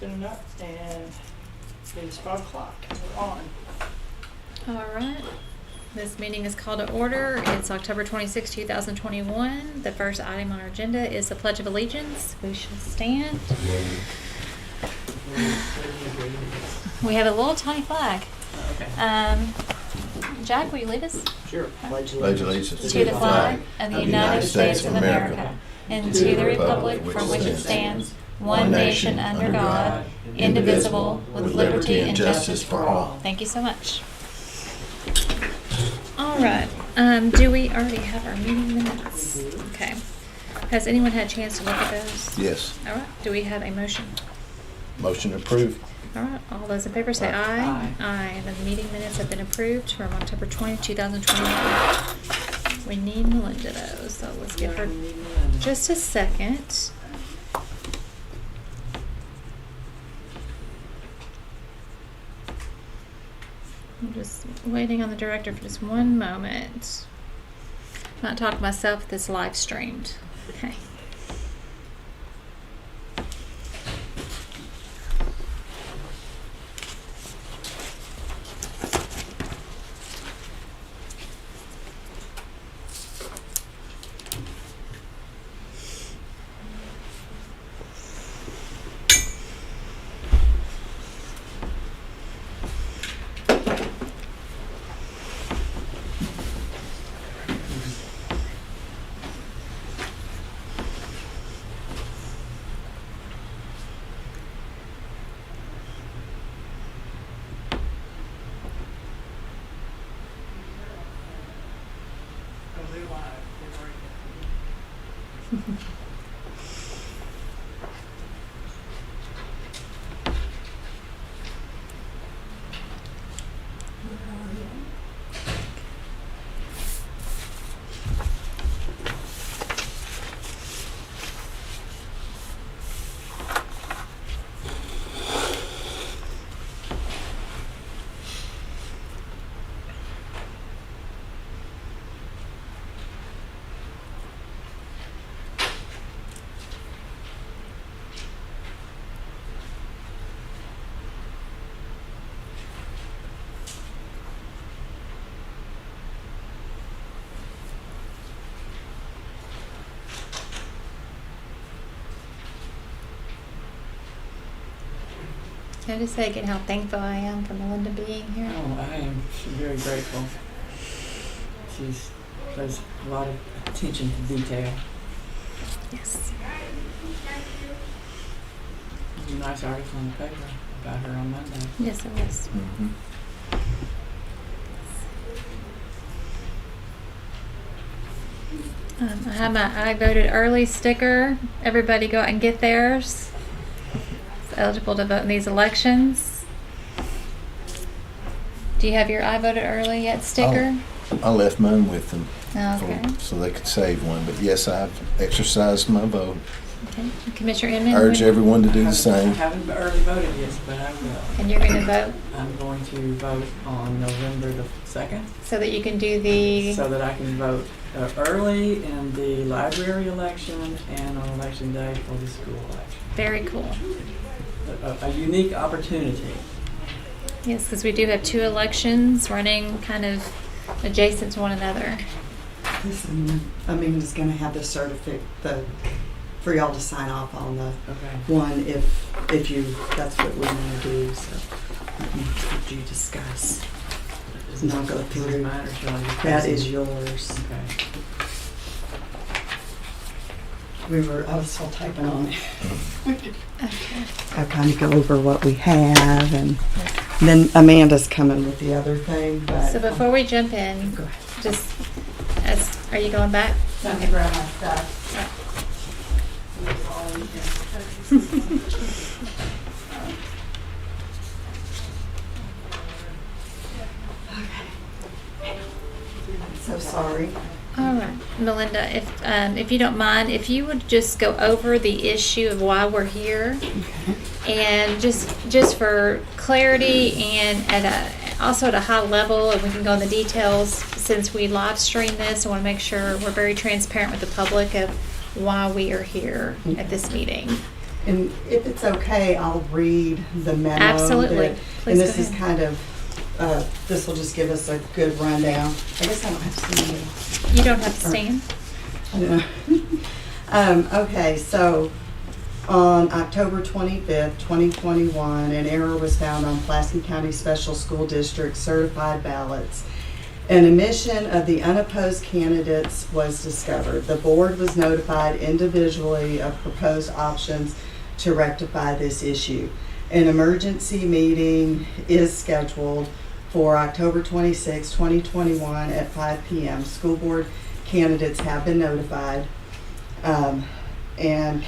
spinning up, and it is 5 o'clock. We're on. All right. This meeting is called to order. It's October 26, 2021. The first item on our agenda is the Pledge of Allegiance. We shall stand. We have a little tiny flag. Okay. Jack, will you lead us? Sure. Pledge allegiance To the flag of the United States of America and to the republic from which it stands, one nation under God, indivisible, with liberty and justice for all. Thank you so much. All right. Do we already have our meeting minutes? Okay. Has anyone had a chance to look at those? Yes. All right. Do we have a motion? Motion approved. All right. All those in favor say aye. Aye. Aye. And the meeting minutes have been approved from October 20, 2021. We need Melinda though, so let's give her just a second. I'm just waiting on the director for just one moment. I'm not talking to myself, this live streamed. Okay. Can I just say again how thankful I am for Melinda being here? Oh, I am very grateful. There's a lot of attention to detail. Yes. There's a nice article in the paper about her on Monday. Yes, it was. Mm-hmm. I have my I voted early sticker. Everybody go out and get theirs. It's eligible to vote in these elections. Do you have your I voted early yet sticker? I left mine with them Okay. so they could save one. But yes, I've exercised my vote. Okay. Commissioner Inman? Urge everyone to do the I same. haven't early voted yet, but I will. And you're going to vote I'm going to vote on November the 2nd so that you can do the... so that I can vote early in the library election and on election day for the school election. Very cool. A unique opportunity. Yes, because we do have two elections running kind of adjacent to one another. Amanda's going to have the certificate for y'all to sign off on the Okay. one if you that's what we want to do. So what you discuss. Is Not it go through. mine or shall I just That pass it? is yours. Okay. I was still typing on it. Okay. I'll kind of go over what we have, and then Amanda's coming with the other thing. But So before we jump in, go ahead. just are you going back? Let me grab my stuff. So sorry. All right, Melinda, if you don't mind, if you would just go over the issue of why we're here, and just for clarity and also at a high level, and we can go into the details since we live stream this. I want to make sure we're very transparent with the public of why we are here at this meeting. And if it's okay, I'll read the memo. Absolutely. that- Please And this go is ahead. kind of, this will just give us a good rundown. I guess I don't have to see you. You don't have to stand. I don't know. Okay, so on October 25th, 2021, an error was found on Pulaski County Special School District certified ballots. An omission of the unopposed candidates was discovered. The board was notified individually of proposed options to rectify this issue. An emergency meeting is scheduled for October 26, 2021 at 5 p.m. School board candidates have been notified. And the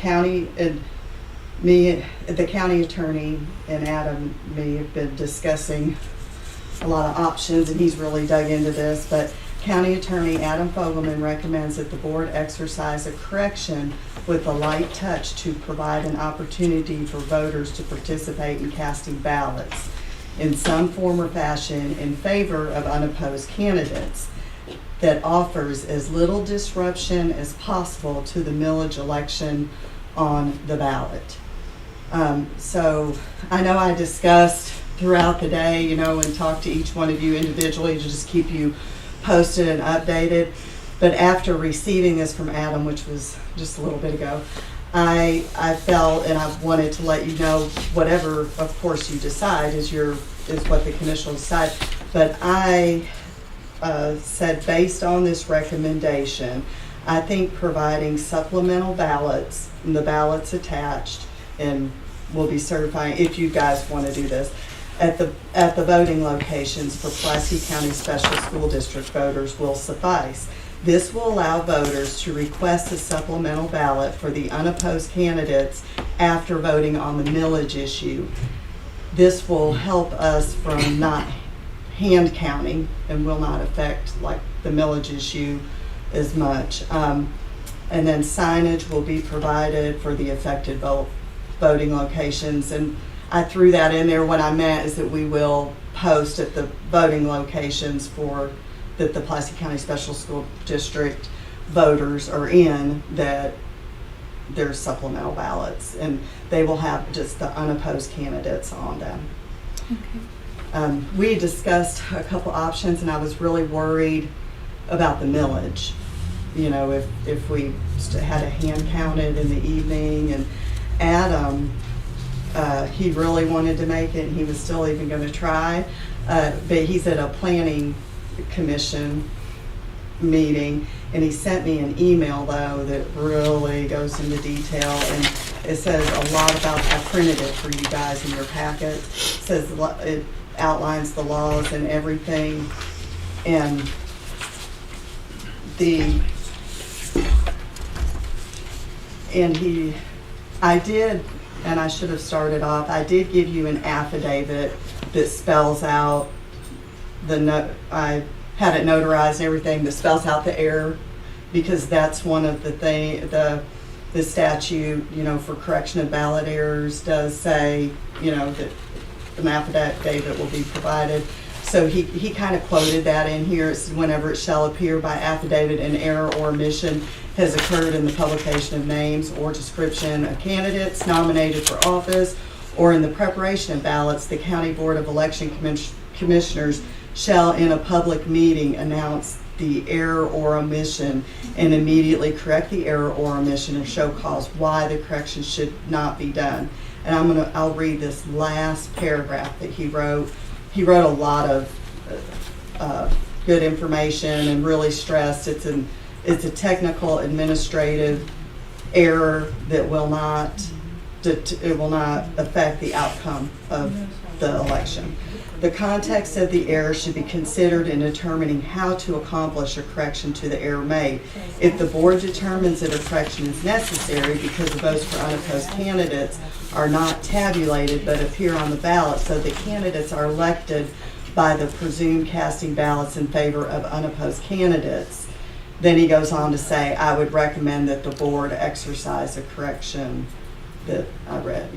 county attorney and Adam, me have been discussing a lot of options, and he's really dug into this, but County Attorney Adam Fogelman recommends that the board exercise a correction with a light touch to provide an opportunity for voters to participate in casting ballots in some form or fashion in favor of unopposed candidates that offers as little disruption as possible to the millage election on the ballot. So I know I discussed throughout the day, and talked to each one of you individually to just keep you posted and updated. But after receiving this from Adam, which was just a little bit ago, I felt, and I wanted to let you know, whatever, of course, you decide is what the commission will decide. But I said, based on this recommendation, I think providing supplemental ballots, and the ballots attached, and we'll be certifying, if you guys want to do this, at the voting locations for Pulaski County Special School District voters will suffice. This will allow voters to request a supplemental ballot for the unopposed candidates after voting on the millage issue. This will help us from not hand counting and will not affect like the millage issue as much. And then signage will be provided for the affected voting locations. And I threw that in there. What I meant is that we will post at the voting locations that the Pulaski County Special School District voters are in, that there's supplemental ballots, and they will have just the unopposed candidates on them. Okay. We discussed a couple options, and I was really worried about the millage. If we had a hand counted in the evening, and Adam, he really wanted to make it, and he was still even going to try, but he's at a planning commission meeting, and he sent me an email though that really goes into detail, and it says a lot about, I printed it for you guys in your packet. It says it outlines the laws and everything, and I should have started off, I did give you an affidavit that spells out I had it notarized and everything, that spells out the error, because that's one of the statute, for correction of ballot errors does say, that an affidavit will be provided. So he kind of quoted that in here. It's whenever it shall appear by affidavit an error or omission has occurred in the publication of names or description of candidates nominated for office, or in the preparation of ballots, the County Board of Election Commissioners shall in a public meeting announce the error or omission and immediately correct the error or omission and show cause why the correction should not be done. And I'll read this last paragraph that he wrote. He wrote a lot of good information and really stressed it's a technical administrative error that will not affect the outcome of the election. The context of the error should be considered in determining how to accomplish a correction to the error made. If the board determines that a correction is necessary because the votes for unopposed candidates are not tabulated but appear on the ballot, so the candidates are elected by the presumed casting ballots in favor of unopposed candidates, then he goes on to say, I would recommend that the board exercise a correction that I read,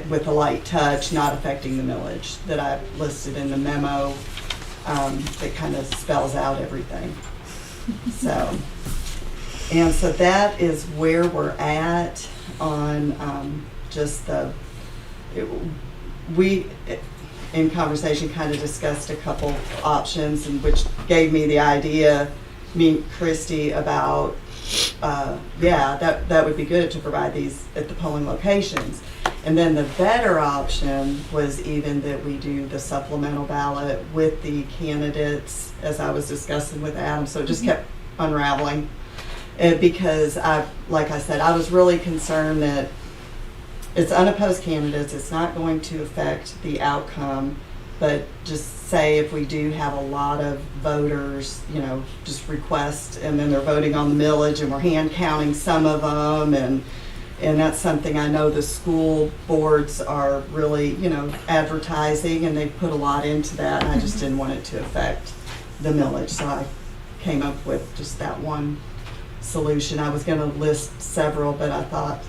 with a light touch, not affecting the millage, that I listed in the memo, that kind of spells out everything. So that is where we're at on just we, in conversation, kind of discussed a couple options, and which gave me the idea, me, Christy, about, that would be good to provide these at the polling locations. And then the better option was even that we do the supplemental ballot with the candidates, as I was discussing with Adam, so it just kept unraveling. Because like I said, I was really concerned that it's unopposed candidates, it's not going to affect the outcome, but just say if we do have a lot of voters, just request, and then they're voting on the millage, and we're hand counting some of them, and that's something I know the school boards are really, advertising, and they put a lot into that, and I just didn't want it to affect the millage, so I came up with just that one solution. I was going to list several, but I thought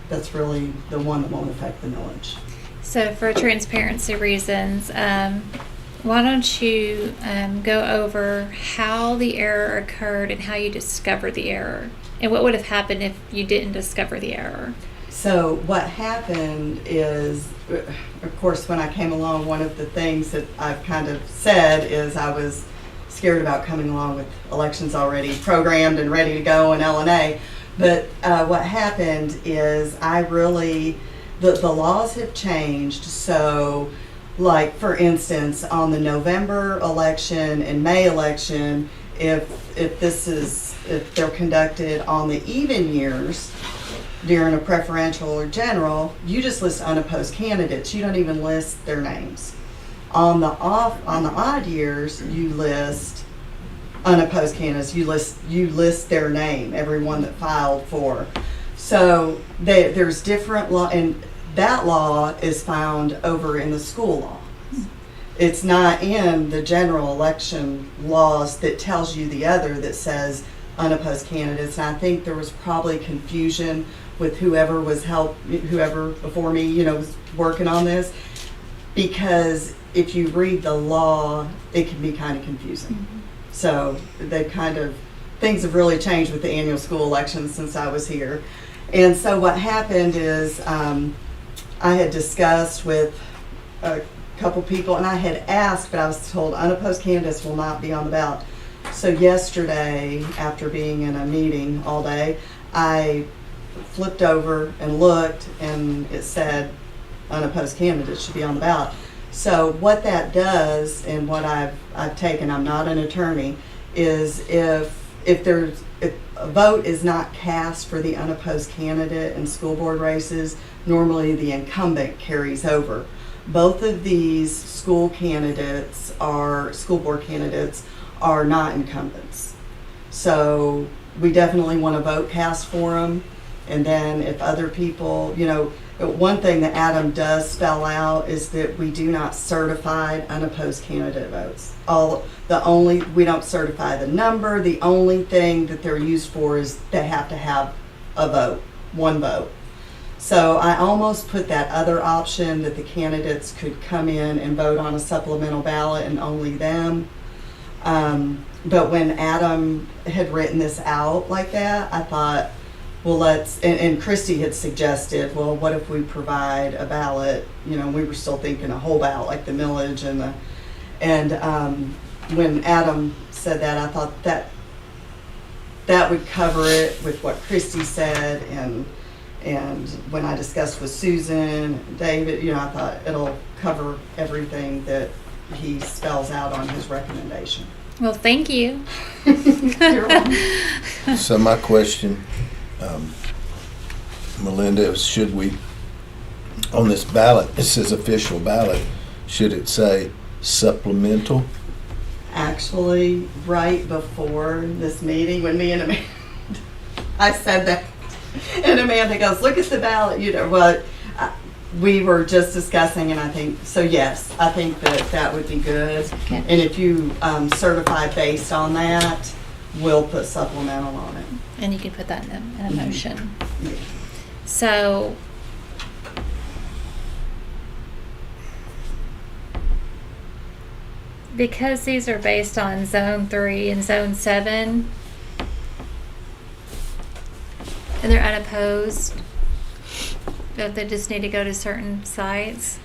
that's really the one that won't affect the millage. So for transparency reasons, why don't you go over how the error occurred and how you discovered the error, and what would have happened if you didn't discover the error? So what happened is, of course, when I came along, one of the things that I've kind of said is I was scared about coming along with elections already programmed and ready to go in LNA. But what happened is the laws have changed. So, like, for instance, on the November election and May election, if they're conducted on the even years during a preferential or general, you just list unopposed candidates. You don't even list their names. On the odd years, you list unopposed candidates. You list their name, everyone that filed for. So there's different law, and that law is found over in the school law. It's not in the general election laws that tells you the other that says unopposed candidates. And I think there was probably confusion with whoever before me, was working on this, because if you read the law, it can be kind of confusing. Mm-hmm. So things have really changed with the annual school elections since I was here. And so what happened is I had discussed with a couple people, and I had asked, but I was told unopposed candidates will not be on the ballot. So yesterday, after being in a meeting all day, I flipped over and looked, and it said unopposed candidates should be on the ballot. So what that does, and what I've taken, I'm not an attorney, is if a vote is not cast for the unopposed candidate in school board races, normally the incumbent carries over. Both of these school board candidates are not incumbents. So we definitely want a vote cast for them. And then if other people, one thing that Adam does spell out is that we do not certify unopposed candidate votes. We don't certify the number. The only thing that they're used for is they have to have a vote, one vote. So I almost put that other option that the candidates could come in and vote on a supplemental ballot and only them. But when Adam had written this out like that, I thought, well, and Christy had suggested, well, what if we provide a ballot? We were still thinking a whole ballot, like the millage and when Adam said that, I thought that would cover it with what Christy said, and when I discussed with Susan and David, I thought it'll cover everything that he spells out on his recommendation. Well, thank you. You're welcome. So my question, Melinda, should we, on this ballot, it says official ballot, should it say supplemental? Actually, right before this meeting, when me and Amanda, I said that, and Amanda goes, look at the ballot, we were just discussing, and I think, so yes, I think that would be good. Okay. And if you certify based on that, we'll put supplemental on it. And you can put that in a motion. Yeah. So, because these are based on Zone 3 and Zone 7, and they're unopposed, Don't they just need to go to certain sites?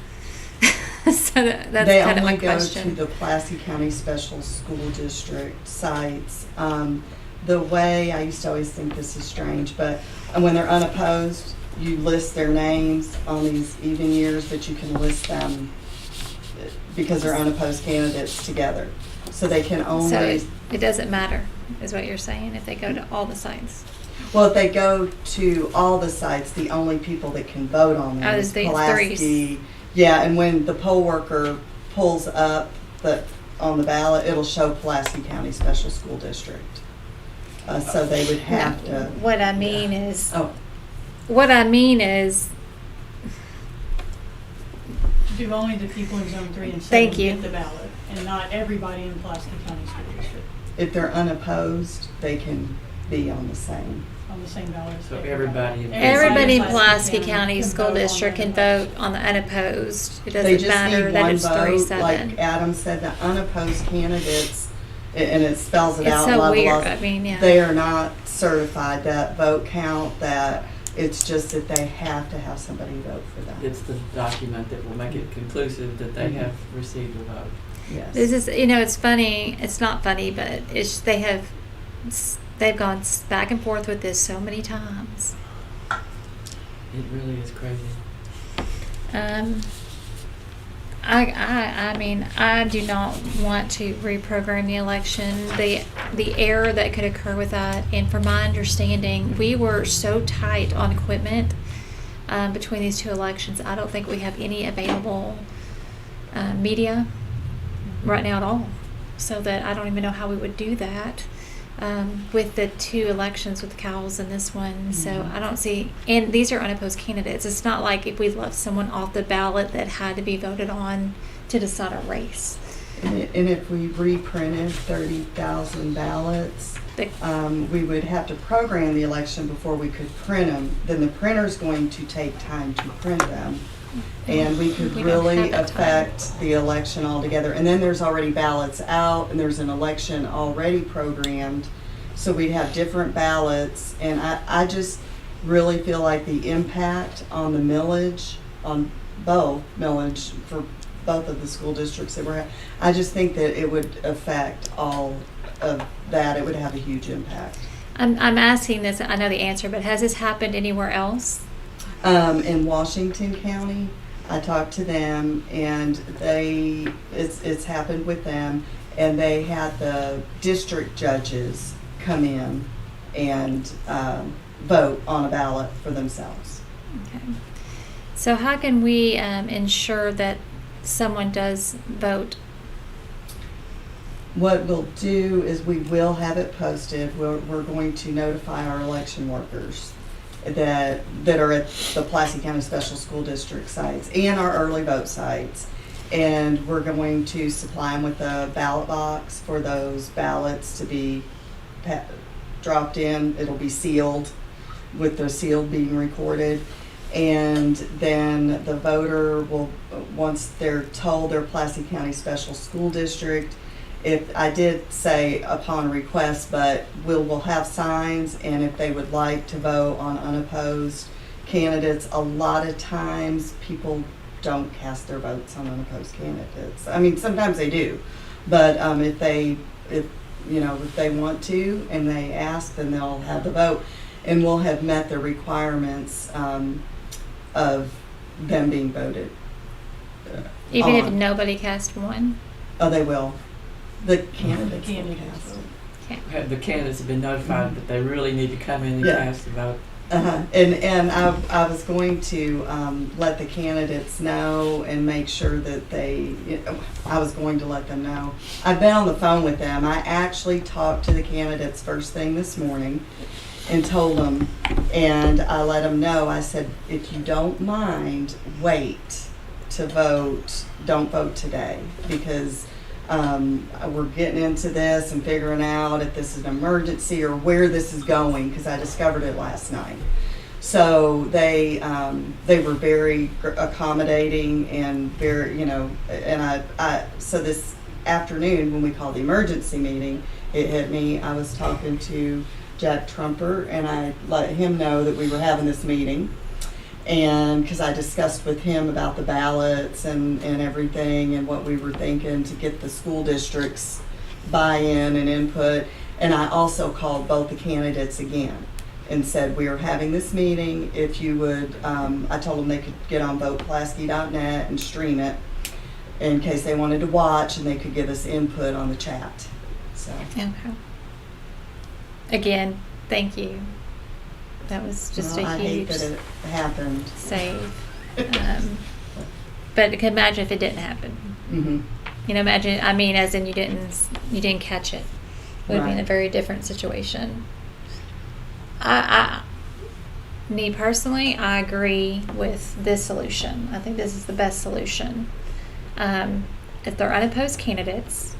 So that's They kind of my only go to question. the Pulaski County Special School District sites. The way, I used to always think this is strange, but when they're unopposed, you list their names on these even years, but you can list them because they're unopposed candidates together. So they can So only, it doesn't matter, is what you're saying, if they go to all the sites. well, if they go to all the sites, the only people that can vote on them Oh, is the Pulaski. threes. Yeah, and when the poll worker pulls up on the ballot, it'll show Pulaski County Special School District. So they would have No, to. What I mean is, Oh, Do only the people in Zone 3 and 7 Thank you. get the ballot, and not everybody in Pulaski County School District if they're unopposed, they can be on the same. on the same ballot. as So everybody in everybody in Pulaski Pulaski County can School vote on District can unopposed. vote on the unopposed. It They doesn't just matter need that one it's 3-7. vote, like Adam said, the unopposed candidates, and it spells it It's out. so blah, blah, weird. blah. I mean, yeah. They are not certified that vote count, that it's just that they have to have somebody vote for them. It's the document that will make it conclusive that they have received a vote. Yes. This is, it's funny. It's not funny, but they've gone back and forth with this so many times. It really is crazy. I mean, I do not want to reprogram the election. The error that could occur with that, and from my understanding, we were so tight on equipment between these two elections. I don't think we have any available media right now at all. So that I don't even know how we would do that with the two elections with Cowles and this one. So I don't see, and these are unopposed candidates. It's not like if we left someone off the ballot that had to be voted on to decide a race. And if we reprinted 30,000 ballots, we would have to program the election before we could print them. Then the printer's going to take time to print them. And we could We don't really have that time. affect the election altogether. And then there's already ballots out, and there's an election already programmed. So we'd have different ballots. And I just really feel like the impact on the millage, on both millage for both of the school districts that we're at, I just think that it would affect all of that. It would have a huge impact. I'm asking this, I know the answer, but has this happened anywhere else? In Washington County, I talked to them, and it's happened with them, and they had the district judges come in and vote on a ballot for themselves. Okay. So how can we ensure that someone does vote? What we'll do is we will have it posted. We're going to notify our election workers that are at the Pulaski County Special School District sites and our early vote sites. And we're going to supply them with a ballot box for those ballots to be dropped in. It'll be sealed, with the seal being recorded. And then the voter will, once they're told they're Pulaski County Special School District, if I did say upon request, but we'll have signs, and if they would like to vote on unopposed candidates, a lot of times people don't cast their votes on unopposed candidates. I mean, sometimes they do, but if they want to and they ask, then they'll have the vote, and we'll have met the requirements of them being voted. Even if on. nobody cast one? Oh, they will. The candidates will Candidates cast. will. Okay. The candidates have been notified that they really need to come in and Yeah. cast a vote. And I was going to let the candidates know and make sure that I was going to let them know. I've been on the phone with them. I actually talked to the candidates first thing this morning and told them, and I let them know, I said, if you don't mind, wait to vote. Don't vote today, because we're getting into this and figuring out if this is an emergency or where this is going, because I discovered it last night. So they were very accommodating and very, and so this afternoon when we called the emergency meeting, it hit me. I was talking to Jack Trumper, and I let him know that we were having this meeting. And because I discussed with him about the ballots and everything and what we were thinking to get the school districts buy-in and input. And I also called both the candidates again and said, we are having this meeting. If you would, I told them they could get on votepulaski.net and stream it in case they wanted to watch, and they could give us input on the chat. So, Okay. Again, thank you. That was just well, a I huge hate that it happened. save. But imagine if it didn't happen. Mm-hmm. You know, imagine. I mean, as in you didn't catch it. It would be in a Right. very different situation. Me personally, I agree with this solution. I think this is the best solution. If they're unopposed candidates,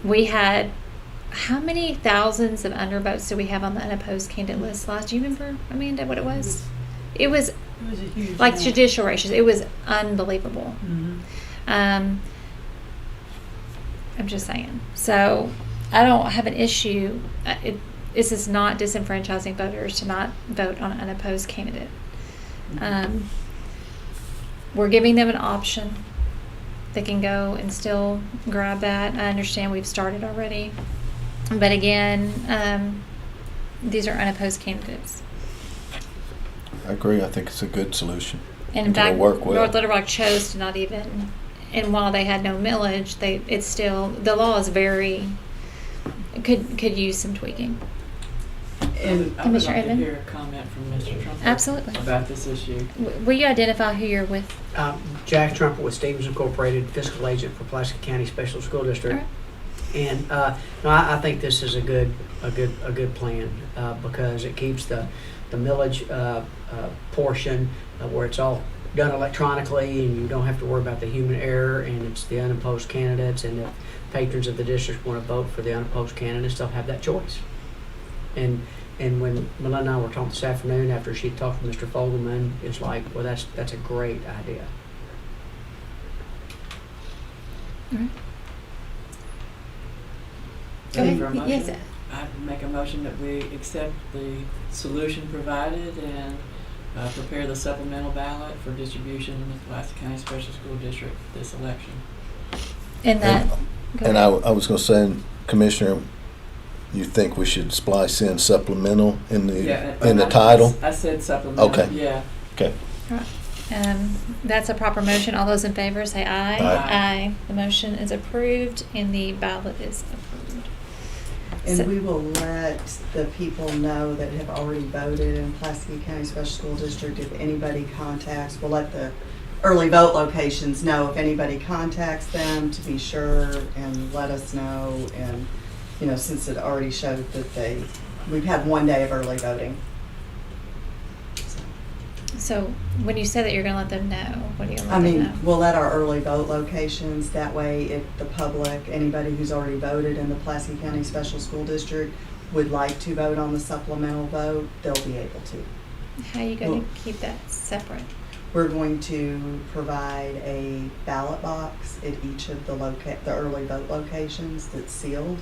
we had how many thousands of undervotes do we have on the unopposed candidate list last? Do you remember, Amanda, what it was? It was It was a huge. like amount. judicial races. It was unbelievable. Mhm. I'm just saying. So I don't have an issue. This is not disenfranchising voters to not vote on an unopposed candidate. We're giving them an option. They can go and still grab that. I understand we've started already. But again, these are unopposed candidates. I agree. I think it's a good solution. And in It'll fact, work well. North Little Rock chose to not even, and while they had no millage, it's still, the law is very, could use some tweaking. I would like Commissioner to Edmond? hear a comment from Mr. Trump. Absolutely. About this issue. Will you identify who you're with? Jack Trumpet with Stevens Incorporated, fiscal agent for Pulaski County Special School District. All right. And no, I think this is a good plan because it keeps the millage portion where it's all done electronically, and you don't have to worry about the human error, and it's the unopposed candidates. And if patrons of the district want to vote for the unopposed candidates, they'll have that choice. And when Melinda and I were talking this afternoon after she talked to Mr. Fogelman, it's like, well, that's a great idea. All right. Go Ready for a ahead. motion? Yes. I make a motion that we accept the solution provided and prepare the supplemental ballot for distribution in the Pulaski County Special School District this election. And that. go And ahead. I was going to say, Commissioner, you think we should splice in supplemental in the title? I said supplemental. Okay. Yeah. Okay. All right. That's a proper motion. All those in favor say aye. Aye. The motion is approved and the ballot is approved. And So- we will let the people know that have already voted in Pulaski County Special School District. If anybody contacts, we'll let the early vote locations know if anybody contacts them to be sure and let us know. And, you know, since it already showed that we've had 1 day of early voting. So when you say that you're going to let them know, what are you going to I let them mean, know? we'll let our early vote locations, that way if the public, anybody who's already voted in the Pulaski County Special School District would like to vote on the supplemental vote, they'll be able to. How are you going to keep that separate? We're going to provide a ballot box at each of the early vote locations that's sealed.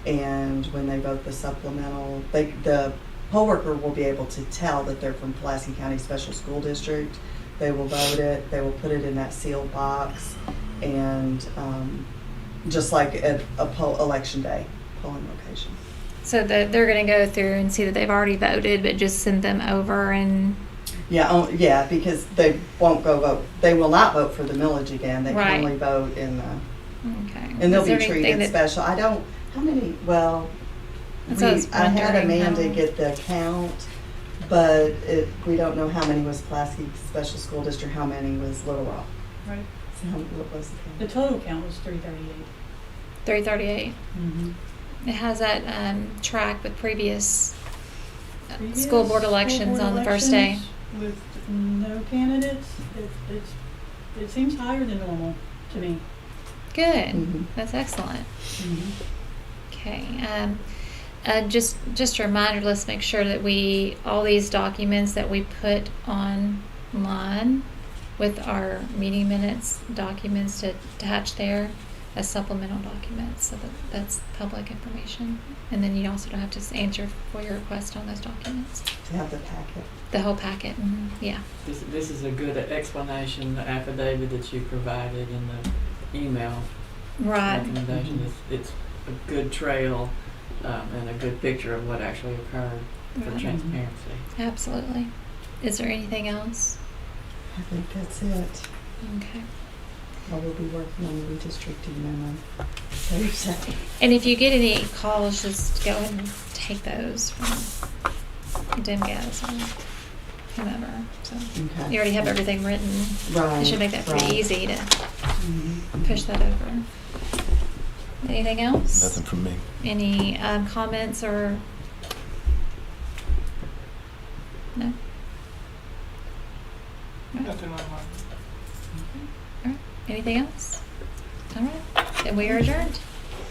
And when they vote the supplemental, the poll worker will be able to tell that they're from Pulaski County Special School District. They will vote it, they will put it in that sealed box, and just like at election day polling location. So that they're going to go through and see that they've already voted, but just send them over and. Yeah, because they won't go vote. They will not vote for the millage again. They Right. can only vote in the, Okay. and they'll Is there be anything treated that- special. I don't, how many, well, That's what I was I had wondering, Amanda how- get the count, but we don't know how many was Pulaski Special School District, how many was Little Rock. Right. So what was the The count? total count was 338. 338. Mm-hmm. It has that track with previous school board elections on the first day. With no candidates, it seems higher than normal to me. Good. Mhm. That's excellent. Okay. Just a reminder, let's make sure that all these documents that we put online with our meeting minutes documents to attach there, as supplemental documents, so that's public information. And then you also don't have to answer for your request on those documents. To have the packet. The whole packet, yeah. This is a good explanation, the affidavit that you provided in the email Right. recommendation. It's a good trail and a good picture of what actually occurred for Right. transparency. Absolutely. Is there anything else? I think that's it. Okay. I will be working on the redistricting memo Thursday. And if you get any calls, just go ahead and take those from Demgas or whomever. So Okay. you already have everything written. Right. It should make that pretty right. easy to Mhm. push that over. Anything else? Nothing from me. Any comments or? No? All right. Nothing on mine. All right. Anything else? All right. Then we are adjourned.